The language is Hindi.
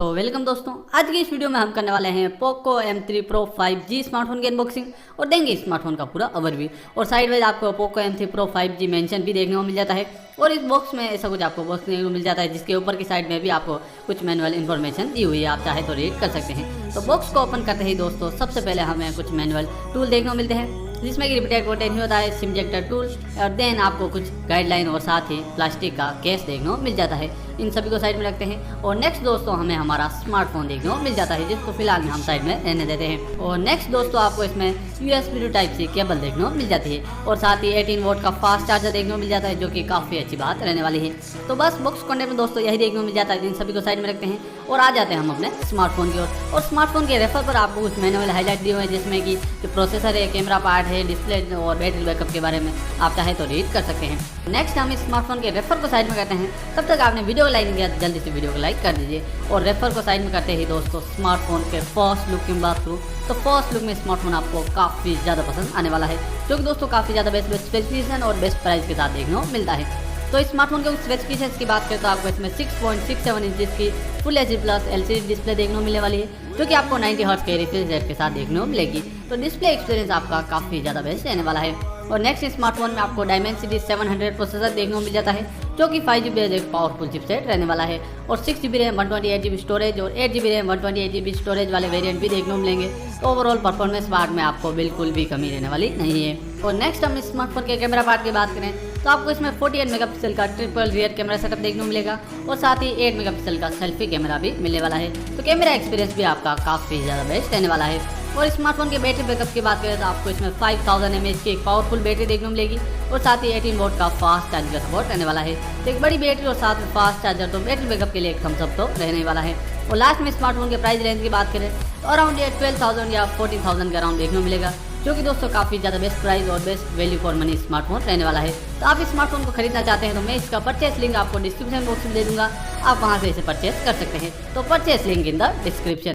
तो वेलकम दोस्तों, आज की इस वीडियो में हम करने वाले हैं Poco M3 Pro 5G smartphone की अनबॉक्सिंग और देंगे इस स्मार्टफोन का पूरा ओवरव्यू। और साइड वाइज आपको Poco M3 Pro 5G mention भी देखने को मिल जाता है और इस बॉक्स में ऐसा कुछ आपको बॉक्स देखने को मिल जाता है जिसके ऊपर की साइड में भी आपको कुछ मैनुअल इन्फॉर्मेशन दी हुई है, आप चाहे तो रीड कर सकते हैं। तो बॉक्स को ओपन करते ही दोस्तों सबसे पहले हमें कुछ मैनुअल टूल देखने को मिलते हैं जिसमें कि रिपीटेड कंटेंट होता है, सिम इंजेक्टर टूल और देन आपको कुछ गाइडलाइन और साथ ही प्लास्टिक का केस देखने को मिल जाता है। इन सभी को साइड में रखते हैं और नेक्स्ट दोस्तों हमें हमारा स्मार्टफोन देखने को मिल जाता है जिसको फिलहाल में हम साइड में रहने देते हैं। और नेक्स्ट दोस्तों आपको इसमें USB two type C cable देखने को मिल जाती है और साथ ही 18 वोल्ट का फास्ट चार्जर देखने को मिल जाता है जो कि काफ़ी अच्छी बात रहने वाली है। तो बस बॉक्स कंटेंट में दोस्तों यही देखने को मिल जाता है। इन सभी को साइड में रखते हैं और आ जाते हैं हम अपने स्मार्टफोन की ओर। और स्मार्टफोन के रेफर पर आपको कुछ मैनुअल हाईलाइट दिए हुए हैं जिसमें कि जो प्रोसेसर है, कैमरा पार्ट है, डिस्प्ले और बैटरी बैकअप के बारे में आप चाहे तो रीड कर सकते हैं। नेक्स्ट हम इस स्मार्टफोन के रेफर को साइड में करते हैं। तब तक आपने वीडियो को लाइक नहीं किया तो जल्दी से वीडियो को लाइक कर दीजिए। और रेफर को साइड में करते ही दोस्तों स्मार्टफोन के फर्स्ट लुक की बात करूँ तो फर्स्ट लुक में स्मार्टफोन आपको काफ़ी ज़्यादा पसंद आने वाला है जो कि दोस्तों काफ़ी ज़्यादा बेस्ट स्पेसिफिकेशन और बेस्ट प्राइस के साथ देखने को मिलता है। तो इस स्मार्टफोन के स्पेसिफिकेशंस की बात करें तो आपको इसमें 6.67 इंचेस की full HD plus LCD display देखने को मिलने वाली है जो कि आपको 90 हर्ट्ज के रिफ्रेश रेट के साथ देखने को मिलेगी। तो डिस्प्ले एक्सपीरियंस आपका काफ़ी ज़्यादा बेस्ट रहने वाला है। और नेक्स्ट स्मार्टफोन में आपको डायमेंसिटी 700 प्रोसेसर देखने को मिल जाता है जो कि 5GB एक पावरफुल चिपसेट रहने वाला है। और 6GB रैम 128GB स्टोरेज और 8GB रैम 128GB स्टोरेज वाले वेरिएंट भी देखने को मिलेंगे। तो ओवरऑल परफॉर्मेंस पार्ट में आपको बिल्कुल भी कमी रहने वाली नहीं है। और नेक्स्ट हम इस स्मार्टफोन के कैमरा पार्ट की बात करें तो आपको इसमें 48 मेगापिक्सल का ट्रिपल रियर कैमरा सेटअप देखने को मिलेगा और साथ ही 8 मेगापिक्सल का सेल्फी कैमरा भी मिलने वाला है। तो कैमरा एक्सपीरियंस भी आपका काफ़ी ज़्यादा बेस्ट रहने वाला है। और स्मार्टफोन के बैटरी बैकअप की बात करें तो आपको इसमें 5000 mAh की एक पावरफुल बैटरी देखने को मिलेगी और साथ ही 18 वोल्ट का फास्ट चार्जिंग का सपोर्ट रहने वाला है। तो एक बड़ी बैटरी और साथ में फास्ट चार्जर तो बैटरी बैकअप के लिए एक थम्स अप तो रहने वाला है। और लास्ट में स्मार्टफोन के प्राइस रेंज की बात करें तो अराउंड 12,000 या 14,000 के अराउंड देखने को मिलेगा जो कि दोस्तों काफ़ी ज़्यादा बेस्ट प्राइस और best value for money smartphone रहने वाला है। तो आप इस स्मार्टफोन को खरीदना चाहते हैं तो मैं इसका परचेस लिंक आपको डिस्क्रिप्शन बॉक्स में दे दूंगा, आप वहां से इसे परचेस कर सकते हैं। तो purchase link in the description.